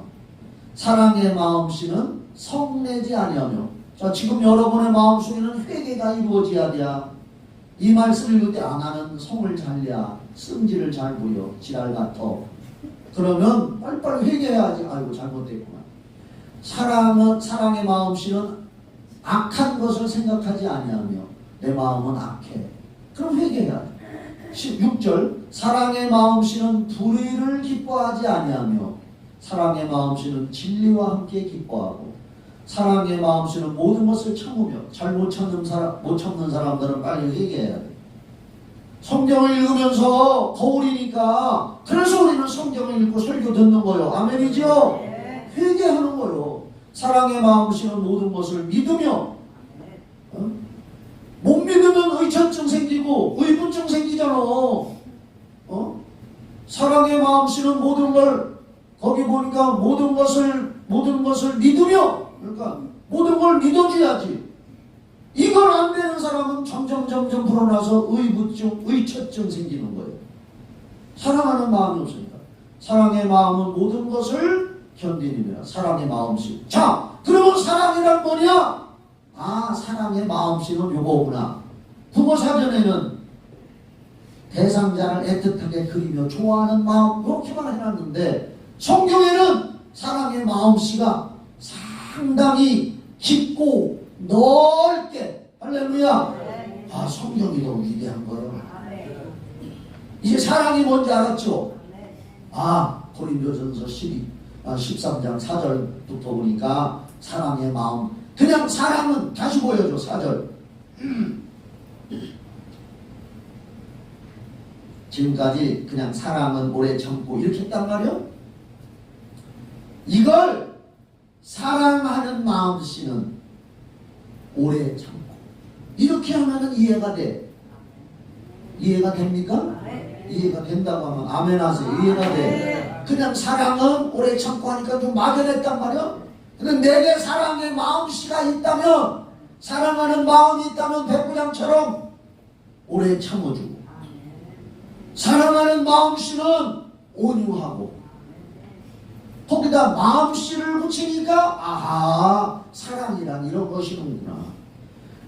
사랑의 마음씨는 성내지 아니하며. 자, 지금 여러분의 마음속에는 회개가 이루어져야 돼야. 이 말씀을 읽을 때, 아, 나는 성을 잘내야, 성질을 잘 부려, 지랄 같아. 그러면 빨리빨리 회개해야지. 아이고, 잘못됐구나. 사랑의 마음씨는 악한 것을 생각하지 아니하며, 내 마음은 악해. 그럼 회개해야 돼. 16절, 사랑의 마음씨는 불의를 기뻐하지 아니하며, 사랑의 마음씨는 진리와 함께 기뻐하고, 사랑의 마음씨는 모든 것을 참으며 잘 못 참는 사람들은 빨리 회개해야 돼. 성경을 읽으면서 거울이니까 그래서 우리는 성경을 읽고 설교 듣는 거요. 아멘이죠? 회개하는 거요. 사랑의 마음씨는 모든 것을 믿으며 못 믿으면 의처증 생기고 의분증 생기잖아. 사랑의 마음씨는 모든 걸 거기 보니까 모든 것을 믿으며 그러니까 모든 걸 믿어줘야지. 이걸 안 되는 사람은 점점 불어나서 의부증, 의처증 생기는 거예요. 사랑하는 마음이 없으니까. 사랑의 마음은 모든 것을 견디느니라. 사랑의 마음씨. 자, 그러면 사랑이란 뭐냐? 아, 사랑의 마음씨는 요거구나. 국어사전에는 대상자를 애틋하게 그리며 좋아하는 마음 이렇게만 해놨는데 성경에는 사랑의 마음씨가 상당히 깊고 넓게 할렐루야. 아, 성경이 너무 위대한 거예요. 이제 사랑이 뭔지 알았죠? 아, 고린도전서 13장 4절부터 보니까 사랑의 마음. 그냥 사랑은 다시 보여줘. 4절. 지금까지 그냥 사랑은 오래 참고 이렇게 했단 말이요. 이걸 사랑하는 마음씨는 오래 참고 이렇게 하면은 이해가 돼. 이해가 됩니까? 이해가 된다고 하면 아멘 하세요. 이해가 돼. 그냥 사랑은 오래 참고 하니까 좀 막연했단 말이야. 근데 내게 사랑의 마음씨가 있다면 사랑하는 마음이 있다면 백부장처럼 오래 참아주고 사랑하는 마음씨는 온유하고 거기다 마음씨를 붙이니까 아하 사랑이란 이런 것이는구나.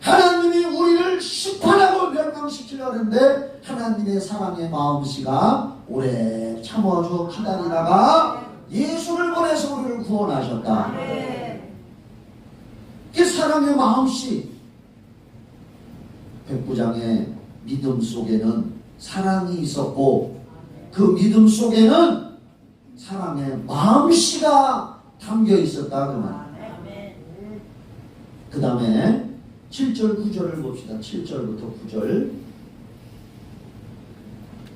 하나님이 우리를 심판하고 멸망시키려고 하는데 하나님의 사랑의 마음씨가 오래 참아줘 기다리다가 예수를 보내서 우리를 구원하셨다. 그 사랑의 마음씨. 백부장의 믿음 속에는 사랑이 있었고 그 믿음 속에는 사랑의 마음씨가 담겨 있었다. 그 말. 그 다음에 7절 9절을 봅시다. 7절부터 9절.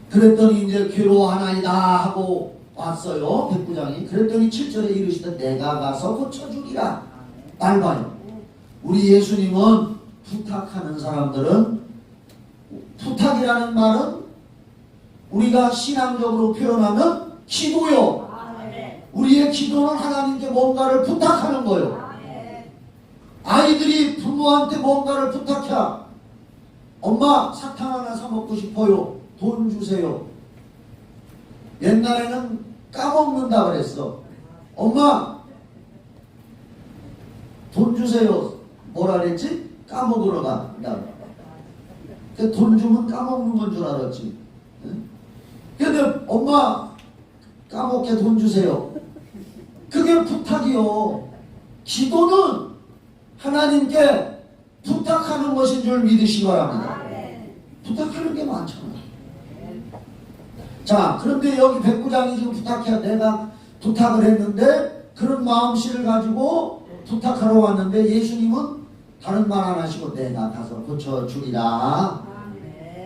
그랬더니 이제 괴로워하나이다 하고 왔어요. 백부장이. 그랬더니 7절에 이르시되 내가 가서 고쳐주리라. 짧아요. 우리 예수님은 부탁하는 사람들은 부탁이라는 말은 우리가 신앙적으로 표현하면 기도요. 우리의 기도는 하나님께 뭔가를 부탁하는 거예요. 아이들이 부모한테 뭔가를 부탁해. 엄마 사탕 하나 사 먹고 싶어요. 돈 주세요. 옛날에는 까먹는다 그랬어. 엄마 돈 주세요. 뭐라 그랬지? 까먹으러 간다. 돈 주면 까먹는 건 줄 알았지. 근데 엄마 까먹게 돈 주세요. 그게 부탁이요. 기도는 하나님께 부탁하는 것인 줄 믿으시기 바랍니다. 부탁하는 게 많잖아요. 자, 그런데 여기 백부장이 지금 부탁해야 내가 부탁을 했는데 그런 마음씨를 가지고 부탁하러 왔는데 예수님은 다른 말 안 하시고 내가 가서 고쳐주리라.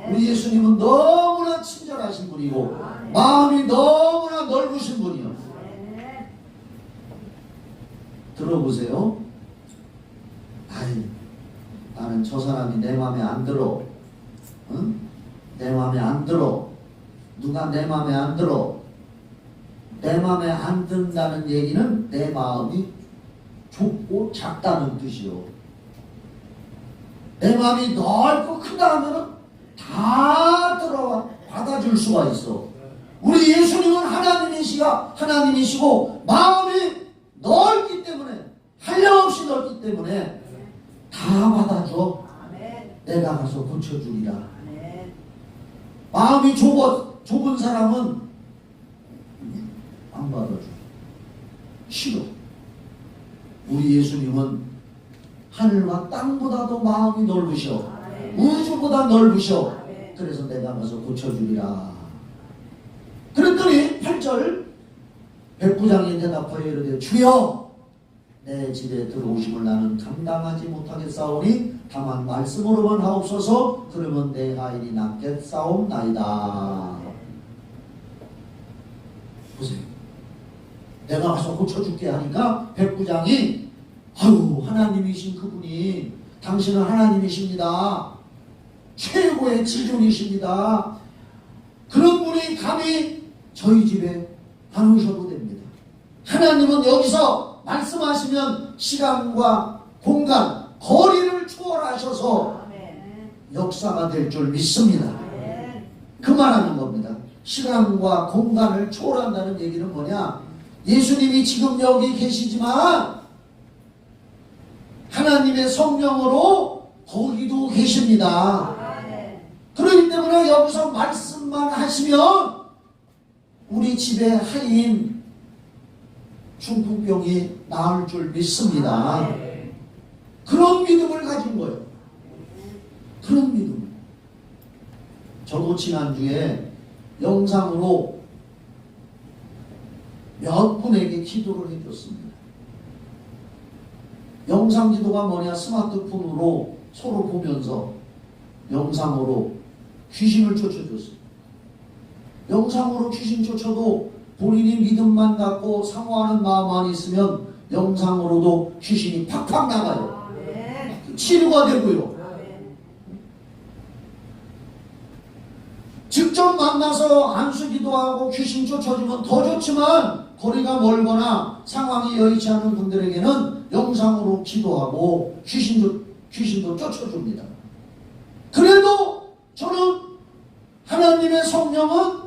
우리 예수님은 너무나 친절하신 분이고 마음이 너무나 넓으신 분이요. 들어보세요. 아이, 나는 저 사람이 내 마음에 안 들어. 응? 내 마음에 안 들어. 누가 내 마음에 안 들어. 내 마음에 안 든다는 얘기는 내 마음이 좁고 작다는 뜻이요. 내 마음이 넓고 크다 하면은 다 들어와 받아줄 수가 있어. 우리 예수님은 하나님이시고 마음이 넓기 때문에 한량없이 넓기 때문에 다 받아줘. 내가 가서 고쳐주리라. 마음이 좁은 사람은 안 받아줘. 싫어. 우리 예수님은 하늘과 땅보다도 마음이 넓으셔. 우주보다 넓으셔. 그래서 내가 가서 고쳐주리라. 그랬더니 8절 백부장이 대답하여 이르되 주여 내 집에 들어오심을 나는 감당하지 못하겠사오니 다만 말씀으로만 하옵소서. 그러면 내 하인이 낫겠사옵나이다. 보세요. 내가 가서 고쳐줄게 하니까 백부장이 아유 하나님이신 그분이 당신은 하나님이십니다. 최고의 지존이십니다. 그런 분이 감히 저희 집에 안 오셔도 됩니다. 하나님은 여기서 말씀하시면 시간과 공간, 거리를 초월하셔서 역사가 될 줄 믿습니다. 그 말하는 겁니다. 시간과 공간을 초월한다는 얘기는 뭐냐? 예수님이 지금 여기 계시지만 하나님의 성령으로 거기도 계십니다. 그렇기 때문에 여기서 말씀만 하시면 우리 집에 하인 중풍병이 나을 줄 믿습니다. 그런 믿음을 가진 거예요. 그런 믿음. 저도 지난주에 영상으로 몇 분에게 기도를 해줬습니다. 영상 기도가 뭐냐? 스마트폰으로 서로 보면서 영상으로 귀신을 쫓아줬어요. 영상으로 귀신 쫓아도 본인이 믿음만 갖고 사모하는 마음만 있으면 영상으로도 귀신이 팍팍 나가요. 치료가 되고요. 직접 만나서 안수기도 하고 귀신 쫓아주면 더 좋지만 거리가 멀거나 상황이 여의치 않은 분들에게는 영상으로 기도하고 귀신도 쫓아줍니다. 그래도 저는 하나님의 성령은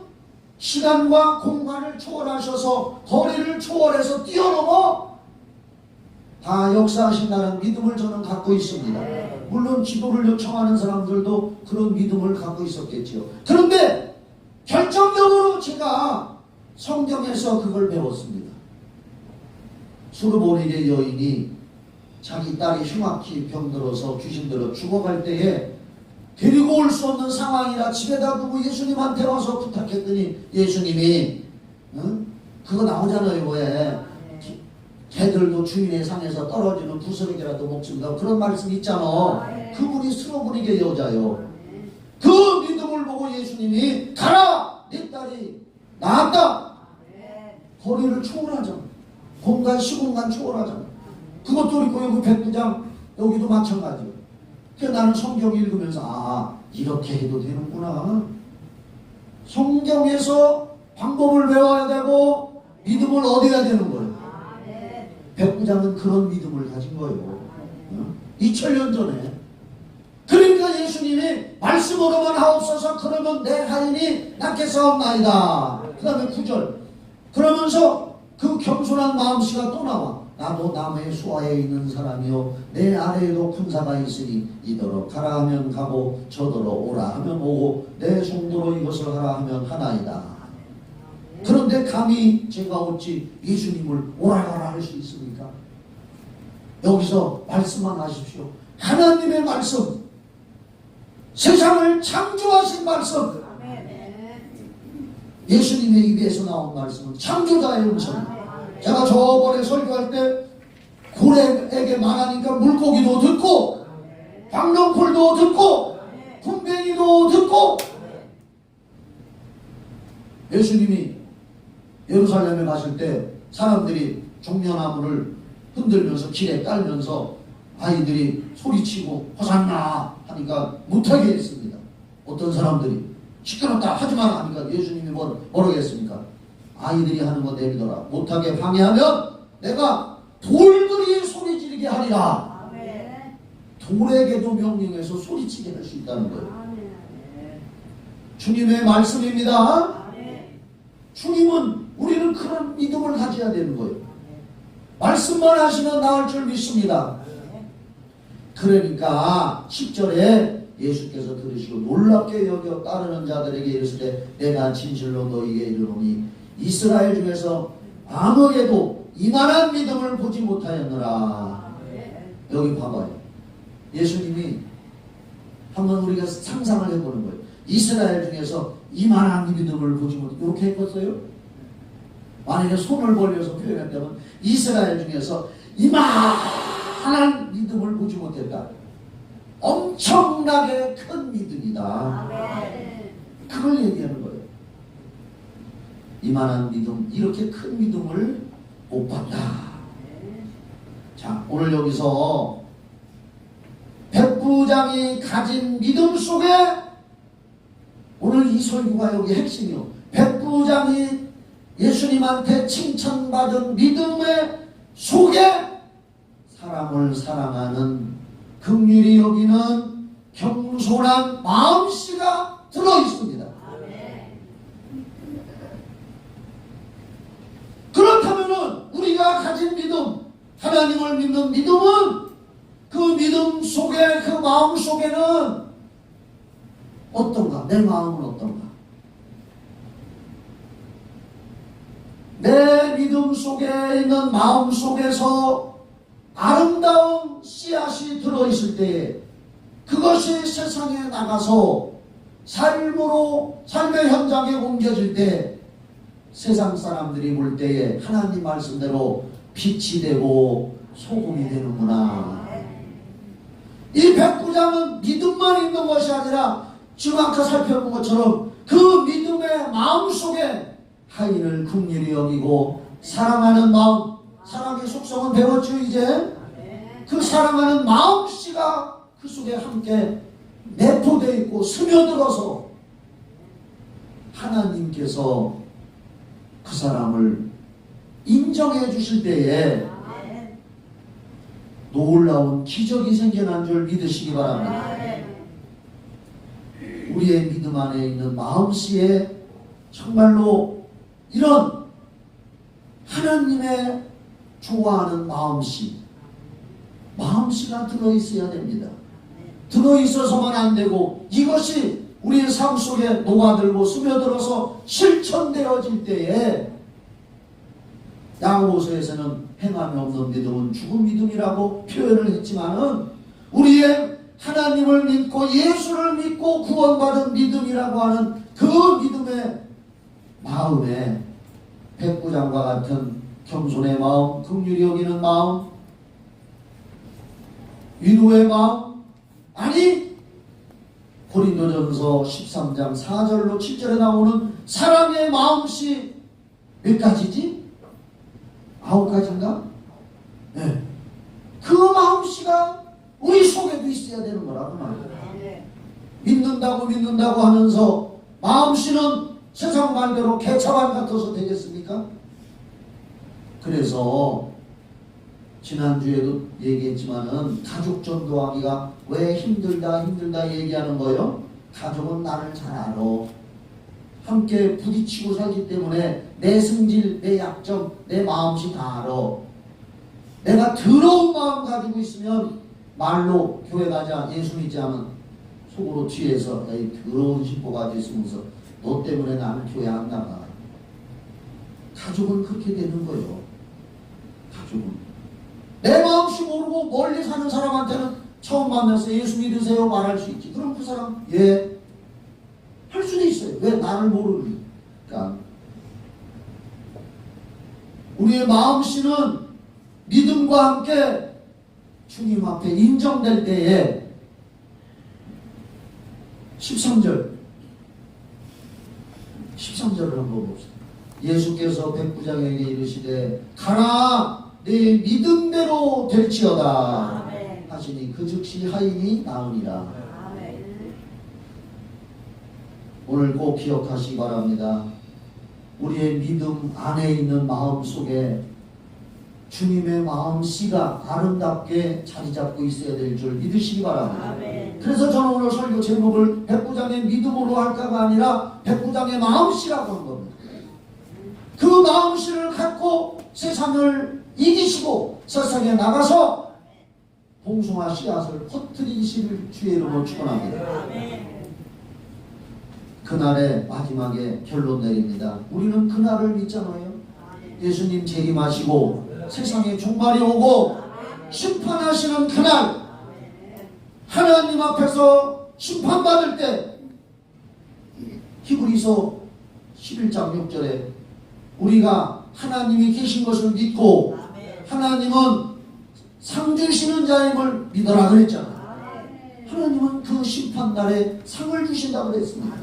시간과 공간을 초월하셔서 거리를 초월해서 뛰어넘어 다 역사하신다는 믿음을 저는 갖고 있습니다. 물론 기도를 요청하는 사람들도 그런 믿음을 갖고 있었겠죠. 그런데 결정적으로 제가 성경에서 그걸 배웠습니다. 수르보니게 여인이 자기 딸이 흉악히 병들어서 귀신 들어 죽어갈 때에 데리고 올 수 없는 상황이라 집에다 두고 예수님한테 와서 부탁했더니 예수님이 그거 나오잖아요. 왜 개들도 주인의 상에서 떨어지는 부스러기라도 먹습니다. 그런 말씀 있잖아. 그분이 수르보니게 여자요. 그 믿음을 보고 예수님이 가라! 내 딸이 나았다! 거리를 초월하잖아. 공간 시공간 초월하잖아. 그것도 그렇고 여기 백부장 여기도 마찬가지예요. 그래서 나는 성경 읽으면서 아 이렇게 해도 되는구나. 성경에서 방법을 배워야 되고 믿음을 얻어야 되는 거예요. 백부장은 그런 믿음을 가진 거예요. 2000년 전에. 그러니까 예수님이 말씀으로만 하옵소서. 그러면 내 하인이 낫겠사옵나이다. 그 다음에 9절. 그러면서 그 겸손한 마음씨가 또 나와. 나도 남의 수하에 있는 사람이요 내 아래에도 군사가 있으니 이더러 가라 하면 가고 저더러 오라 하면 오고 내 정도로 이것을 하라 하면 하나이다. 그런데 감히 제가 어찌 예수님을 오라 가라 할 수 있습니까? 여기서 말씀만 하십시오. 하나님의 말씀, 세상을 창조하신 말씀, 예수님의 입에서 나온 말씀은 창조자의 음성입니다. 제가 저번에 설교할 때 고래에게 말하니까 물고기도 듣고 박렁풀도 듣고 군뱅이도 듣고. 예수님이 예루살렘에 가실 때 사람들이 종려나무를 흔들면서 길에 깔면서 아이들이 소리치고 호산나 하니까 못하게 했습니다. 어떤 사람들이 시끄럽다 하지마 하니까 예수님이 뭐라고 했습니까? 아이들이 하는 거 내비둬라. 못하게 방해하면 내가 돌들이 소리 지르게 하리라. 돌에게도 명령해서 소리치게 할 수 있다는 거예요. 주님의 말씀입니다. 주님은 우리는 그런 믿음을 가져야 되는 거예요. 말씀만 하시면 나을 줄 믿습니다. 그러니까 10절에 예수께서 들으시고 놀랍게 여겨 따르는 자들에게 이르시되 내가 진실로 너희에게 이르노니 이스라엘 중에서 아무에게도 이만한 믿음을 보지 못하였느라. 여기 봐봐요. 예수님이 한번 우리가 상상을 해보는 거예요. 이스라엘 중에서 이만한 믿음을 보지 못하였느라. 이렇게 했었어요? 만약에 손을 벌려서 표현한다면 이스라엘 중에서 이만한 믿음을 보지 못했다. 엄청나게 큰 믿음이다. 그걸 얘기하는 거예요. 이만한 믿음, 이렇게 큰 믿음을 못 봤다. 자, 오늘 여기서 백부장이 가진 믿음 속에, 오늘 이 설교가 여기 핵심이요. 백부장이 예수님한테 칭찬받은 믿음의 속에 사람을 사랑하는, 긍휼히 여기는 겸손한 마음씨가 들어있습니다. 그렇다면 우리가 가진 믿음, 하나님을 믿는 믿음은 그 믿음 속에, 그 마음 속에는 어떤가? 내 마음은 어떤가? 내 믿음 속에 있는 마음 속에서 아름다운 씨앗이 들어있을 때에 그것이 세상에 나가서 삶의 현장에 옮겨질 때 세상 사람들이 볼 때에 하나님 말씀대로 빛이 되고 소금이 되는구나. 이 백부장은 믿음만 있는 것이 아니라 지금 아까 살펴본 것처럼 그 믿음의 마음 속에 하인을 긍휼히 여기고 사랑하는 마음, 사랑의 속성은 배웠죠 이제? 그 사랑하는 마음씨가 그 속에 함께 내포되어 있고 스며들어서 하나님께서 그 사람을 인정해 주실 때에 놀라운 기적이 생겨난 줄 믿으시기 바랍니다. 우리의 믿음 안에 있는 마음씨에 정말로 이런 하나님의 좋아하는 마음씨가 들어있어야 됩니다. 들어있어서만 안 되고 이것이 우리의 삶 속에 녹아들고 스며들어서 실천되어질 때에 야고보서에서는 행함이 없는 믿음은 죽은 믿음이라고 표현을 했지만은 우리의 하나님을 믿고 예수를 믿고 구원받은 믿음이라고 하는 그 믿음의 마음에 백부장과 같은 겸손의 마음, 긍휼히 여기는 마음, 위로의 마음, 아니 고린도전서 13장 4절로 7절에 나오는 사랑의 마음씨 몇 가지지? 9가지인가? 네. 그 마음씨가 우리 속에도 있어야 되는 거라고 말이에요. 믿는다고 하면서 마음씨는 세상 말대로 개차반 같아서 되겠습니까? 그래서 지난주에도 얘기했지만은 가족 전도하기가 왜 힘들다 얘기하는 거예요? 가족은 나를 잘 알아. 함께 부딪히고 살기 때문에 내 성질, 내 약점, 내 마음씨 다 알아. 내가 더러운 마음 가지고 있으면 말로 교회 가자, 예수 믿지 않은 속으로 뒤에서 이 더러운 심보 가지고 있으면서 너 때문에 나는 교회 안 나가. 가족은 그렇게 되는 거예요. 가족은. 내 마음씨 모르고 멀리 사는 사람한테는 처음 만나서 예수 믿으세요 말할 수 있지. 그럼 그 사람 예 할 수도 있어요. 왜? 나를 모르니까. 우리의 마음씨는 믿음과 함께 주님 앞에 인정될 때에 13절을 한번 봅시다. 예수께서 백부장에게 이르시되 가라 내 믿음대로 될지어다 하시니 그 즉시 하인이 나으니라. 오늘 꼭 기억하시기 바랍니다. 우리의 믿음 안에 있는 마음 속에 주님의 마음씨가 아름답게 자리 잡고 있어야 될 줄 믿으시기 바랍니다. 그래서 저는 오늘 설교 제목을 백부장의 믿음으로 할까가 아니라 백부장의 마음씨라고 한 겁니다. 그 마음씨를 갖고 세상을 이기시고 세상에 나가서 봉숭아 씨앗을 퍼뜨리시를 주의 이름으로 축원합니다. 그날의 마지막에 결론 내립니다. 우리는 그날을 믿잖아요. 예수님 재림하시고 세상에 종말이 오고 심판하시는 그날, 하나님 앞에서 심판받을 때 히브리서 11장 6절에 우리가 하나님이 계신 것을 믿고 하나님은 상 주시는 자임을 믿어라 그랬잖아요. 하나님은 그 심판날에 상을 주신다고 그랬습니다.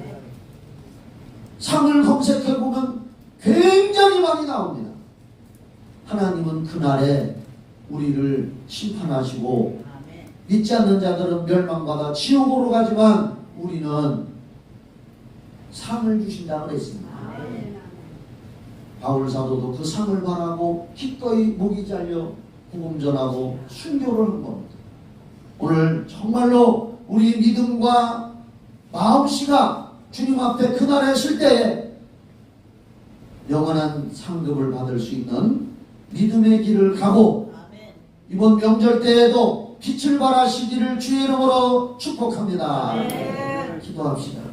상을 검색해보면 굉장히 많이 나옵니다. 하나님은 그날에 우리를 심판하시고 믿지 않는 자들은 멸망받아 지옥으로 가지만 우리는 상을 주신다고 그랬습니다. 바울 사도도 그 상을 바라고 기꺼이 목이 잘려 복음 전하고 순교를 한 겁니다. 오늘 정말로 우리 믿음과 마음씨가 주님 앞에 그날에 설 때에 영원한 상급을 받을 수 있는 믿음의 길을 가고 이번 명절 때에도 빛을 발하시기를 주의 이름으로 축복합니다. 기도합시다.